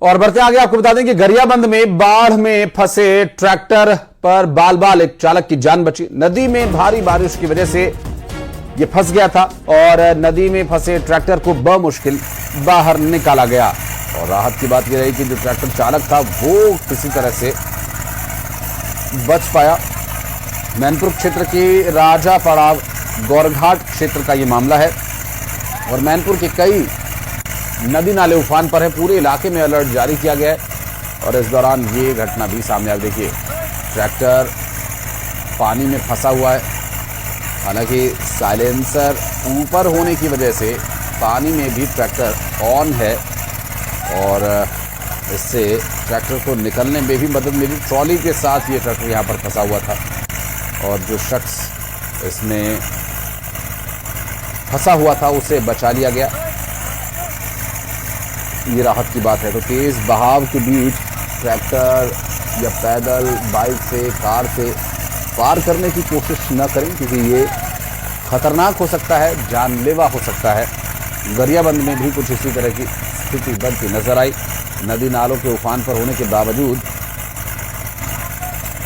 और बढ़ते आगे आपको बता दें कि गरियाबंद में बाढ़ में फंसे ट्रैक्टर पर बाल एक चालक की जान बची। नदी में भारी बारिश की वजह से यह फंस गया था और नदी में फंसे ट्रैक्टर को बमुश्किल बाहर निकाला गया। और राहत की बात यह रही कि जो ट्रैक्टर चालक था वो किसी तरह से बच पाया। मैनपुर क्षेत्र के राजा पड़ाव गौरघाट क्षेत्र का यह मामला है और मैनपुर के कई नदी नाले उफान पर है। पूरे इलाके में अलर्ट जारी किया गया है और इस दौरान ये घटना भी सामने आ। देखिए ट्रैक्टर पानी में फंसा हुआ है, हालांकि साइलेंसर ऊपर होने की वजह से पानी में भी ट्रैक्टर ऑन है और इससे ट्रैक्टर को निकलने में भी मदद मिली। ट्रॉली के साथ ये ट्रैक्टर यहाँ पर फंसा हुआ था और जो शख्स इसमें फंसा हुआ था उसे बचा लिया गया। ये राहत की बात है। तो तेज बहाव के बीच ट्रैक्टर या पैदल, बाइक से, कार से पार करने की कोशिश न करें क्योंकि ये खतरनाक हो सकता है, जानलेवा हो सकता है। गरियाबंद में भी कुछ इसी तरह की स्थिति बनती नजर आई। नदी नालों के उफान पर होने के बावजूद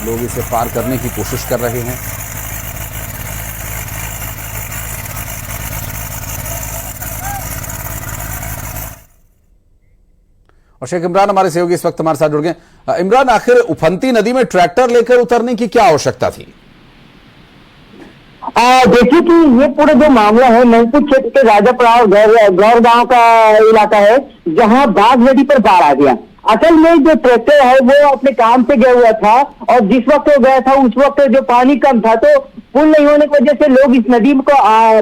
लोग इसे पार करने की कोशिश कर रहे हैं। और शेख इमरान हमारे सहयोगी इस वक्त हमारे साथ जुड़ गए। इमरान, आखिर उफनती नदी में ट्रैक्टर लेकर उतरने की क्या आवश्यकता थी? देखिए कि ये पूरा जो मामला है मैनपुर क्षेत्र के राजापड़ाव गौर गांव का इलाका है जहां बाघ नदी पर बाढ़ आ गया। असल में जो ट्रैक्टर है वो अपने काम से गया हुआ था और जिस वक्त वो गया था उस वक्त जो पानी कम था तो पुल नहीं होने की वजह से लोग इस नदी को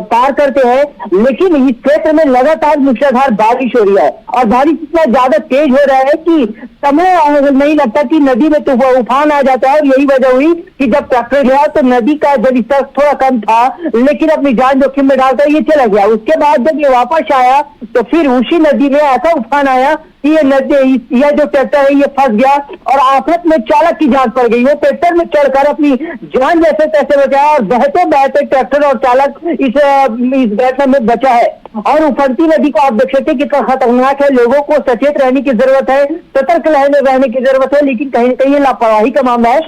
पार करते हैं, लेकिन इस क्षेत्र में लगातार मूसलाधार बारिश हो रही है और बारिश इतना ज्यादा तेज हो रहा है कि समय नहीं लगता कि नदी में तो उफान आ जाता है। और यही वजह हुई कि जब ट्रैक्टर गया तो नदी का जलस्तर थोड़ा कम था लेकिन अपनी जान जोखिम में डालकर ये चला गया। उसके बाद जब ये वापस आया तो फिर उसी नदी में ऐसा उफान आया कि यह जो ट्रैक्टर है ये फंस गया और आफत में चालक की जान पड़ गई। वो ट्रैक्टर में चढ़कर अपनी जान जैसे तैसे बचाया और बहते बहते ट्रैक्टर और चालक इस घटना में बचा है। और उफनती नदी को आप देख सकते हैं कितना खतरनाक है। लोगों को सचेत रहने की जरूरत है, सतर्क रहने की जरूरत है, लेकिन कहीं न कहीं लापरवाही का मामला है।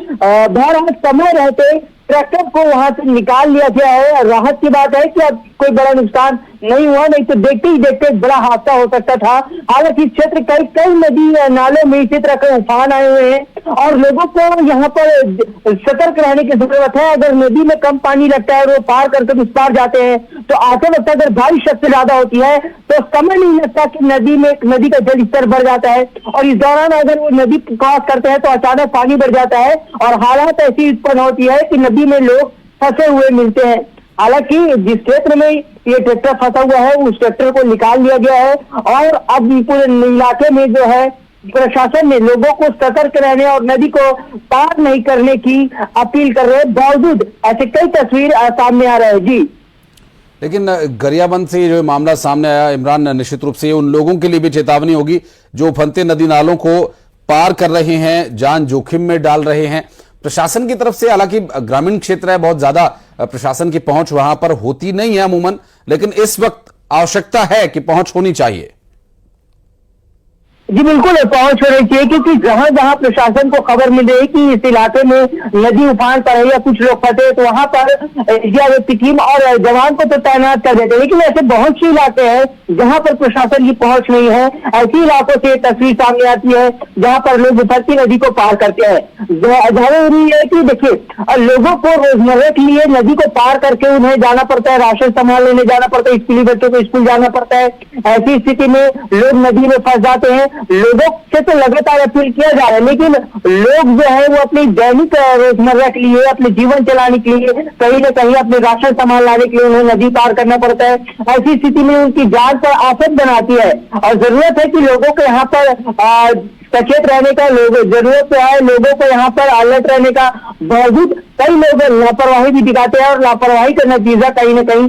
बहरहाल समय रहते ट्रैक्टर को वहां से निकाल लिया गया है। राहत की बात है कि अब कोई बड़ा नुकसान नहीं हुआ, नहीं तो देखते ही देखते एक बड़ा हादसा हो सकता था। हालांकि इस क्षेत्र कई नदी नालों में इसी तरह के उफान आए हुए हैं और लोगों को यहाँ पर सतर्क रहने की जरूरत है। अगर नदी में कम पानी लगता है और वो पार करके उस पार जाते हैं तो आते वक्त अगर बारिश सबसे ज्यादा होती है तो समय नहीं लगता कि नदी का जल स्तर बढ़ जाता है और इस दौरान अगर वो नदी क्रॉस करते हैं तो अचानक पानी बढ़ जाता है और हालात ऐसी उत्पन्न होती है कि नदी में लोग फंसे हुए मिलते हैं। हालांकि जिस क्षेत्र में ये ट्रैक्टर फंसा हुआ है उस ट्रैक्टर को निकाल लिया गया है और अब पूरे इलाके में जो है प्रशासन ने लोगों को सतर्क रहने और नदी को पार नहीं करने की अपील कर रहे हैं। बावजूद ऐसे कई तस्वीर सामने आ रहे हैं। जी, लेकिन गरियाबंद से जो मामला सामने आया इमरान, निश्चित रूप से उन लोगों के लिए भी चेतावनी होगी जो उफनते नदी नालों को पार कर रहे हैं, जान जोखिम में डाल रहे हैं। प्रशासन की तरफ से, हालांकि ग्रामीण क्षेत्र है, बहुत ज्यादा प्रशासन की पहुंच वहां पर होती नहीं है अमूमन, लेकिन इस वक्त आवश्यकता है कि पहुंच होनी चाहिए। जी बिल्कुल पहुंच होनी चाहिए क्योंकि जहां जहां प्रशासन को खबर मिल रही है कि इस इलाके में नदी उफान पर है या कुछ लोग फंसे तो वहां पर एनडीआरएफ की टीम और जवान को तो तैनात कर देते हैं। लेकिन ऐसे बहुत से इलाके हैं जहां पर प्रशासन की पहुंच नहीं है। ऐसे इलाकों से तस्वीर सामने आती है जहां पर लोग उफनती नदी को पार करते हैं। जरूरी है कि देखिए लोगों को रोजमर्रा के लिए नदी को पार करके उन्हें जाना पड़ता है, राशन सामान लेने जाना पड़ता है, स्कूली बच्चों को स्कूल जाना पड़ता है। ऐसी स्थिति में लोग नदी में फंस जाते हैं। लोगों से तो लगातार अपील किया जा रहा है लेकिन लोग जो है वो अपनी दैनिक रोजमर्रा के लिए, अपने जीवन चलाने के लिए, कहीं ना कहीं अपने राशन सामान लाने के लिए उन्हें नदी पार करना पड़ता है। ऐसी स्थिति में उनकी जान पर आफत बनाती है और जरूरत है कि लोगों को यहाँ पर सचेत रहने का जरूरत है। लोगों को यहाँ पर अलर्ट रहने का बावजूद कई लोग लापरवाही भी दिखाते हैं और लापरवाही का नतीजा कहीं ना कहीं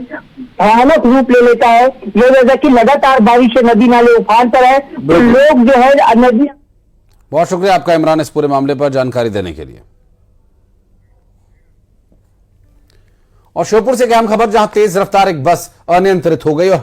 भयानक रूप ले लेता है। ये वजह कि लगातार बारिश से नदी नाले उफान पर है तो लोग जो है नदी। बहुत शुक्रिया आपका इमरान इस पूरे मामले पर जानकारी देने के लिए। और श्योपुर से एक अहम खबर, जहां तेज रफ्तार एक बस अनियंत्रित हो गई और